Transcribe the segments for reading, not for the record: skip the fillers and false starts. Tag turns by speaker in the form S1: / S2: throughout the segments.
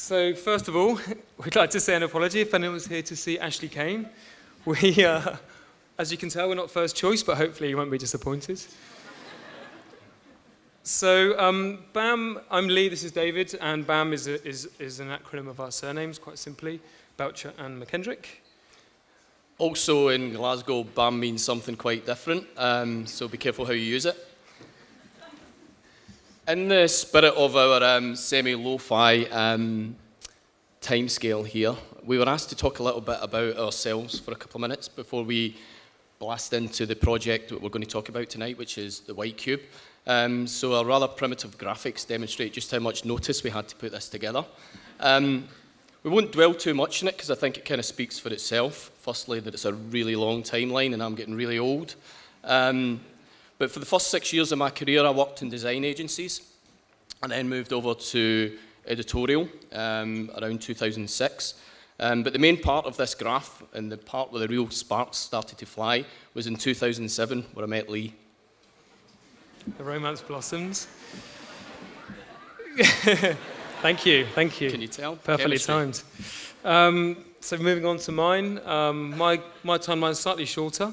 S1: So first of all, we'd like to say an apology if anyone's here to see Ashley Kane. We, as you can tell, we're not first choice, but hopefully you won't be disappointed. So B.A.M, I'm Lee, this is David, and B.A.M is an acronym of our surnames, quite simply, Belcher and McKendrick.
S2: Also in Glasgow, B.A.M means something quite different, so be careful how you use it. In the spirit of our semi-lo-fi timescale here, we were asked to talk a little bit about ourselves for a couple of minutes before we blast into the project that we're going to talk about tonight, which is the white cube. So our rather primitive graphics demonstrate just how much notice we had to put this together. We won't dwell too much on it because I think it kind of speaks for itself. Firstly, that it's a really long timeline and I'm getting really old. But for the first 6 years of my career, I worked in design agencies and then moved over to editorial around 2006. But the main part of this graph and the part where the real sparks started to fly was in 2007, where I met Lee.
S1: The romance blossoms. Thank you.
S2: Can you tell?
S1: Perfectly timed. So moving on to mine, my timeline is slightly shorter.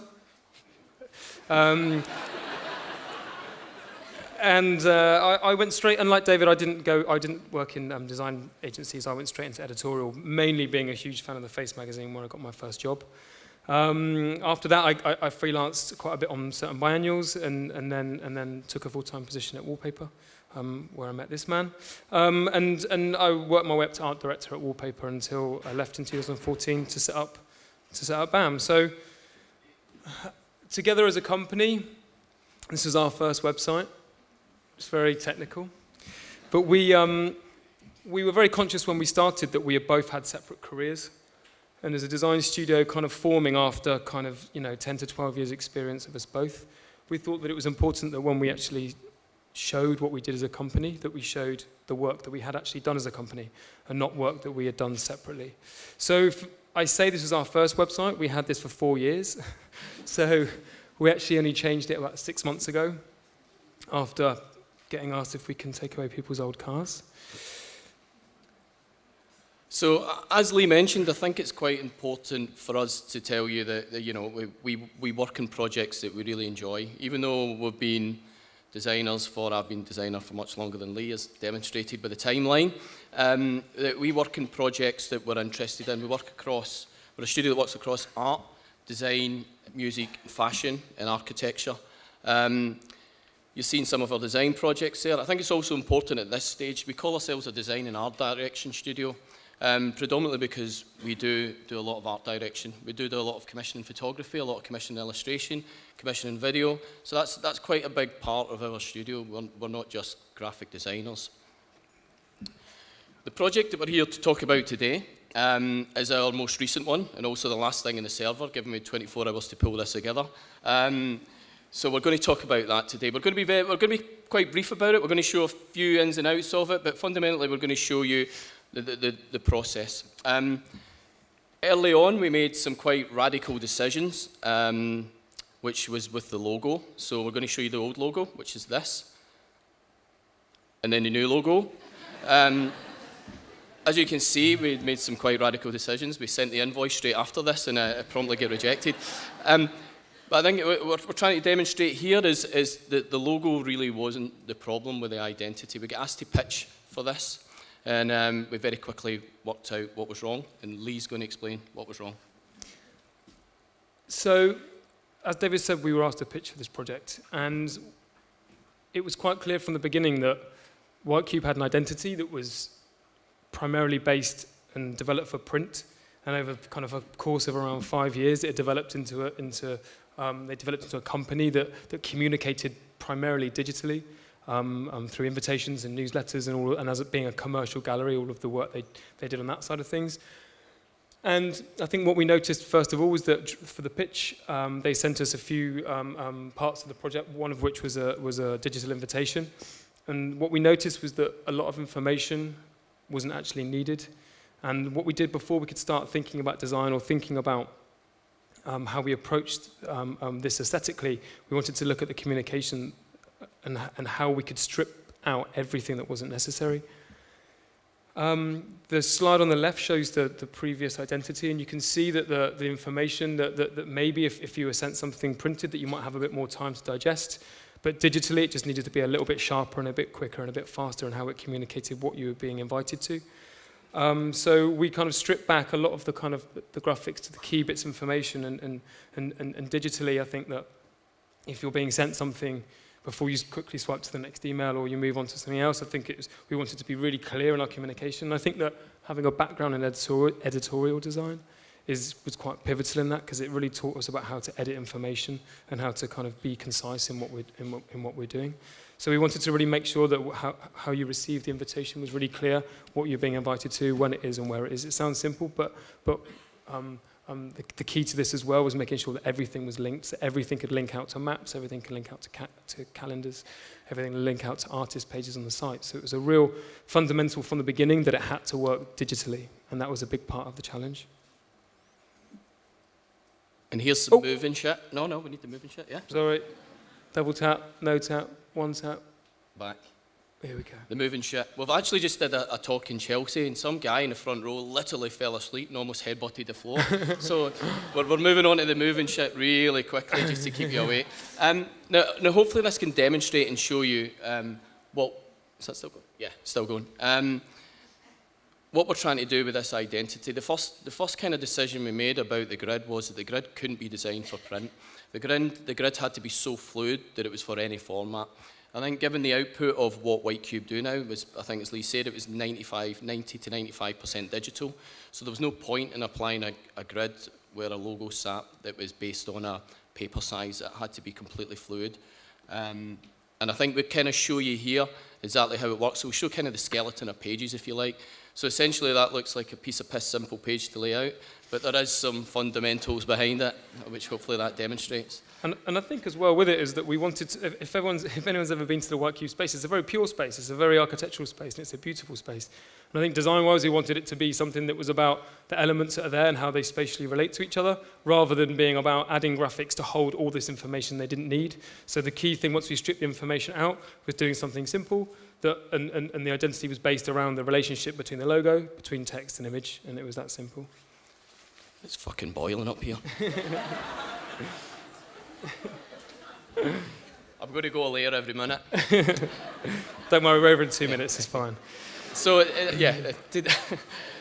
S1: I went straight, unlike David, I didn't work in design agencies, I went straight into editorial, mainly being a huge fan of the Face magazine where I got my first job. After that, I freelanced quite a bit on certain biennials and then took a full-time position at Wallpaper, where I met this man. And I worked my way up to art director at Wallpaper until I left in 2014 to set up B.A.M. So together as a company, this is our first website. It's very technical, but we were very conscious when we started that we had both had separate careers, and as a design studio kind of forming after 10 to 12 years experience of us both, we thought that it was important that when we actually showed what we did as a company, that we showed the work that we had actually done as a company and not work that we had done separately. So I say this was our first website. We had this for 4 years, so we actually only changed it about 6 months ago after getting asked if we can take away people's old cars.
S2: So, as Lee mentioned, I think it's quite important for us to tell you that we work in projects that we really enjoy. Even though we've been designers I've been designer for much longer than Lee, as demonstrated by the timeline, that we work in projects that we're interested in. We're a studio that works across art, design, music, fashion, and architecture. You've seen some of our design projects there. I think it's also important at this stage, we call ourselves a design and art direction studio, predominantly because we do a lot of art direction. We do a lot of commissioning photography, a lot of commissioning illustration, commissioning video. So that's quite a big part of our studio. We're not just graphic designers. The project that we're here to talk about today is our most recent one, and also the last thing in the server, giving me 24 hours to pull this together. So we're going to talk about that today. We're going to be quite brief about it. We're going to show a few ins and outs of it, but fundamentally we're going to show you the process. Early on, we made some quite radical decisions, which was with the logo. So we're going to show you the old logo, which is this, and then the new logo. As you can see, we made some quite radical decisions. We sent the invoice straight after this, and it promptly got rejected. But I think what we're trying to demonstrate here is that the logo really wasn't the problem with the identity. We got asked to pitch for this, and we very quickly worked out what was wrong, and Lee's going to explain what was wrong.
S1: So, as David said, we were asked to pitch for this project, and it was quite clear from the beginning that White Cube had an identity that was primarily based and developed for print, and over kind of a course of around 5 years, it developed into a company that communicated primarily digitally through invitations and newsletters and as it being a commercial gallery, all of the work they did on that side of things. And I think what we noticed first of all was that for the pitch, they sent us a few parts of the project, one of which was a digital invitation. And what we noticed was that a lot of information wasn't actually needed. And what we did before we could start thinking about design or thinking about how we approached this aesthetically, we wanted to look at the communication and how we could strip out everything that wasn't necessary. The slide on the left shows the previous identity, and you can see that the information that maybe if you were sent something printed that you might have a bit more time to digest, but digitally it just needed to be a little bit sharper and a bit quicker and a bit faster in how it communicated what you were being invited to. So we kind of stripped back a lot of the kind of the graphics to the key bits of information, and digitally I think that if you're being sent something before you quickly swipe to the next email or you move on to something else, I think we wanted to be really clear in our communication. And I think that having a background in editorial design was quite pivotal in that, because it really taught us about how to edit information and how to kind of be concise in what we're doing. So we wanted to really make sure that how you received the invitation was really clear, what you're being invited to, when it is and where it is. It sounds simple, but the key to this as well was making sure that everything was linked, so everything could link out to maps, everything could link out to calendars, everything could link out to artist pages on the site. So it was a real fundamental from the beginning that it had to work digitally, and that was a big part of the challenge.
S2: And here's some moving shit. No, we need the moving shit, yeah?
S1: Sorry. Double tap, no tap, one tap.
S2: Back.
S1: Here we go.
S2: The moving shit. We've actually just did a talk in Chelsea, and some guy in the front row literally fell asleep and almost headbutted the floor. So we're moving on to the moving shit really quickly just to keep you awake. Now hopefully this can demonstrate and show you is that still going? Yeah, still going. What we're trying to do with this identity. The first kind of decision we made about the grid was that the grid couldn't be designed for print. The grid had to be so fluid that it was for any format. I think given the output of what White Cube do now, I think as Lee said, it was 90 to 95% digital. So there was no point in applying a grid where a logo sat that was based on a paper size. It had to be completely fluid. And I think we'd kind of show you here exactly how it works. So we'll show kind of the skeleton of pages, if you like. So essentially that looks like a piece of piss simple page to lay out, but there is some fundamentals behind it, which hopefully that demonstrates.
S1: And I think as well with it is that we wanted to, if anyone's ever been to the White Cube space, it's a very pure space, it's a very architectural space, and it's a beautiful space. And I think design-wise we wanted it to be something that was about the elements that are there and how they spatially relate to each other, rather than being about adding graphics to hold all this information they didn't need. So the key thing, once we stripped the information out, was doing something simple, and the identity was based around the relationship between the logo, between text and image, and it was that simple.
S2: It's fucking boiling up here. I'm going to go a layer every minute.
S1: Don't worry, we're over in 2 minutes, it's fine.
S2: So,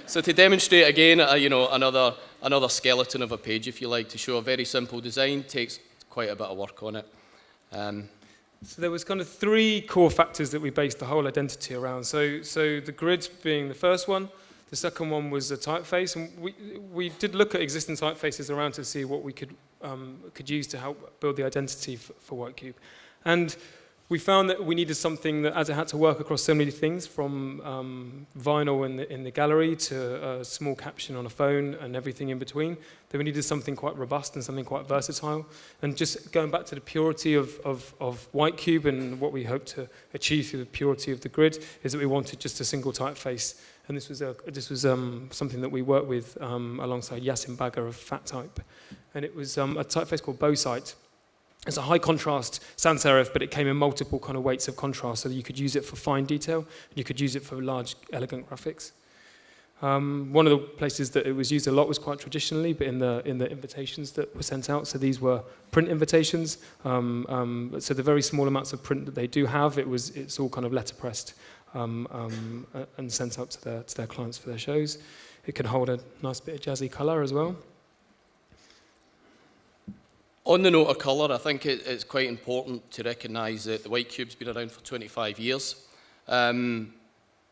S2: so to demonstrate again, another skeleton of a page, if you like, to show a very simple design, takes quite a bit of work on it.
S1: So there was kind of 3 core factors that we based the whole identity around. So the grid being the first one. The second one was a typeface, and we did look at existing typefaces around to see what we could use to help build the identity for White Cube. And we found that we needed something that, as it had to work across so many things, from vinyl in the gallery to a small caption on a phone and everything in between, that we needed something quite robust and something quite versatile. And just going back to the purity of White Cube and what we hope to achieve through the purity of the grid is that we wanted just a single typeface. And this was something that we worked with alongside Yasin Bagger of Fat Type. And it was a typeface called Bowsight. It's a high contrast sans serif, but it came in multiple kind of weights of contrast, so that you could use it for fine detail, and you could use it for large, elegant graphics. One of the places that it was used a lot was quite traditionally, but in the invitations that were sent out. So these were print invitations. So the very small amounts of print that they do have, it's all kind of letterpressed and sent out to their clients for their shows. It can hold a nice bit of jazzy colour as well.
S2: On the note of colour, I think it's quite important to recognise that the White Cube's been around for 25 years, and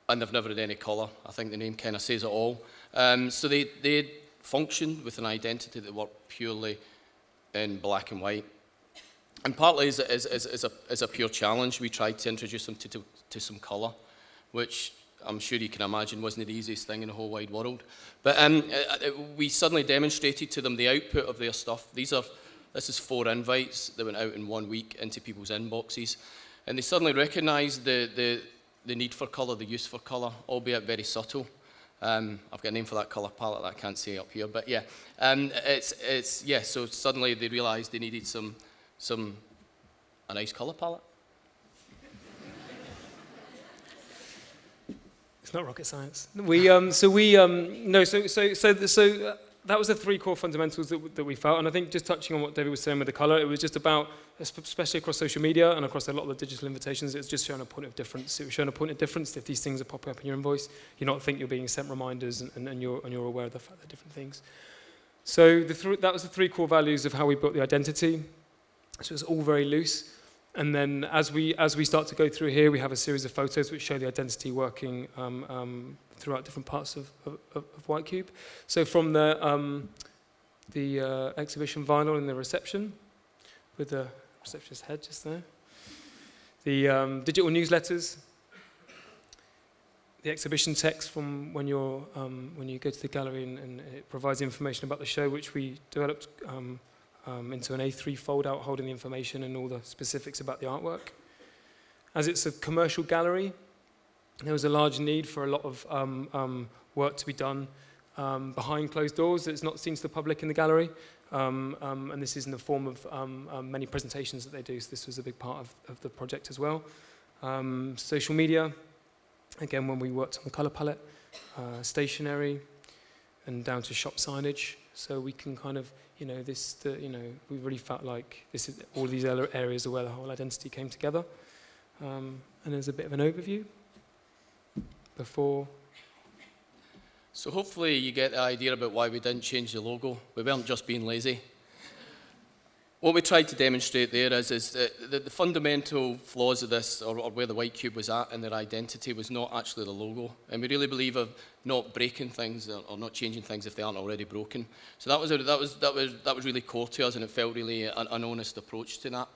S2: they've never had any colour. I think the name kind of says it all. So they function with an identity that worked purely in black and white. And partly as a pure challenge, we tried to introduce them to some colour, which I'm sure you can imagine wasn't the easiest thing in the whole wide world. But we suddenly demonstrated to them the output of their stuff. This is 4 invites that went out in 1 week into people's inboxes. And they suddenly recognised the need for colour, the use for colour, albeit very subtle. I've got a name for that colour palette that I can't say up here, but yeah. So suddenly they realised they needed a nice colour palette.
S1: It's not rocket science. That was the three core fundamentals that we felt, and I think just touching on what David was saying with the color, it was just about, especially across social media and across a lot of the digital invitations, it's just showing a point of difference. It was showing a point of difference if these things are popping up in your invoice, you're not think you're being sent reminders, and you're aware of the fact they're different things. So that was the three core values of how we built the identity. So it's all very loose. And then as we start to go through here, we have a series of photos which show the identity working throughout different parts of Whitecube. So from the exhibition vinyl in the reception, with the receptionist head just there, the digital newsletters, the exhibition text from when you go to the gallery, and it provides information about the show, which we developed into an A3 fold-out holding the information and all the specifics about the artwork. As it's a commercial gallery, there was a large need for a lot of work to be done behind closed doors that's not seen to the public in the gallery, and this is in the form of many presentations that they do, so this was a big part of the project as well. Social media, again, when we worked on the colour palette, stationery, and down to shop signage, so we can kind of, we really felt like this is all these areas are where the whole identity came together. And there's a bit of an overview before.
S2: So hopefully you get the idea about why we didn't change the logo. We weren't just being lazy. What we tried to demonstrate there is that the fundamental flaws of this, or where the Whitecube was at in their identity, was not actually the logo. And we really believe of not breaking things or not changing things if they aren't already broken. So that was really core to us, and it felt really an honest approach to that.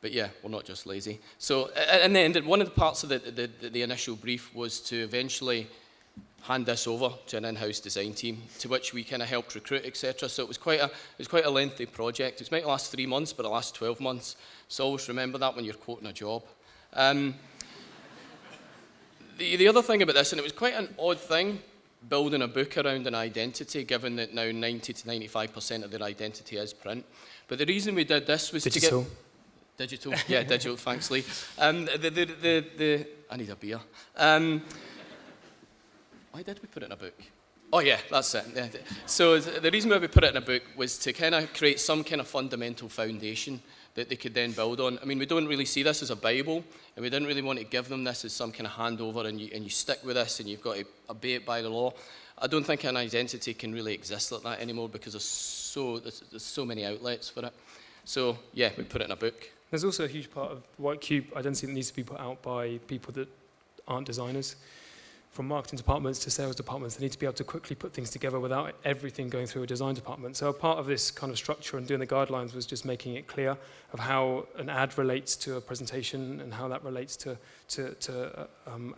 S2: But yeah, we're not just lazy. So in the end, one of the parts of the initial brief was to eventually hand this over to an in-house design team, to which we kind of helped recruit, etc. So it was quite a lengthy project. It might last 3 months, but it lasts 12 months. So always remember that when you're quoting a job. The other thing about this, and it was quite an odd thing, building a book around an identity, given that now 90 to 95% of their identity is print. But the reason we did this was
S1: digital.
S2: to get... Digital, yeah, digital, thanks, Lee. I need a beer. Why did we put it in a book? Oh yeah, that's it. Yeah. So the reason why we put it in a book was to kind of create some kind of fundamental foundation that they could then build on. I mean, we don't really see this as a Bible, and we didn't really want to give them this as some kind of handover, and you stick with this, and you've got to obey it by the law. I don't think an identity can really exist like that anymore, because there's so many outlets for it. So yeah, we put it in a book.
S1: There's also a huge part of Whitecube identity that needs to be put out by people that aren't designers. From marketing departments to sales departments, they need to be able to quickly put things together without everything going through a design department. So a part of this kind of structure and doing the guidelines was just making it clear of how an ad relates to a presentation, and how that relates to a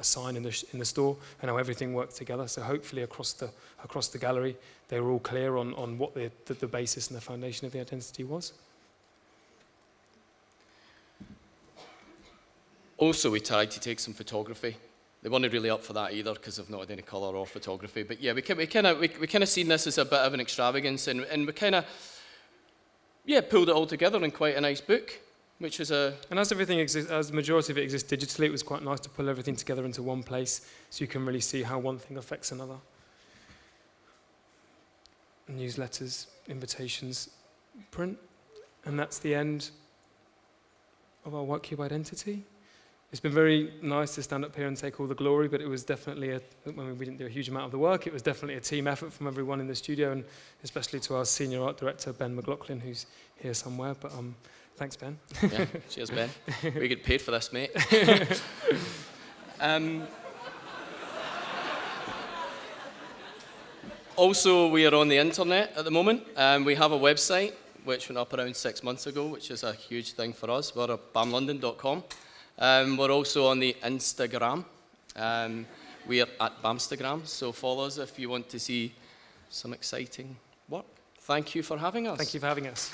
S1: sign in the store, and how everything works together. So hopefully across the gallery, they were all clear on what the basis and the foundation of the identity was.
S2: Also, we tried to take some photography. They weren't really up for that either, because they've not had any colour or photography. But yeah, we kind of seen this as a bit of an extravagance, and we kind of pulled it all together in quite a nice book, which was a...
S1: And as everything exists, as the majority of it exists digitally, it was quite nice to pull everything together into one place, so you can really see how one thing affects another. Newsletters, invitations, print, and that's the end of our Whitecube identity. It's been very nice to stand up here and take all the glory, but it was definitely we didn't do a huge amount of the work. It was definitely a team effort from everyone in the studio, and especially to our senior art director, Ben McLaughlin, who's here somewhere. But thanks, Ben.
S2: Yeah, cheers, Ben. We get paid for this, mate. Also, we are on the internet at the moment. We have a website, which went up around 6 months ago, which is a huge thing for us. We're at bamlondon.com. We're also on the Instagram. We are at Bamstagram, so follow us if you want to see some exciting work. Thank you for having us.
S1: Thank you for having us.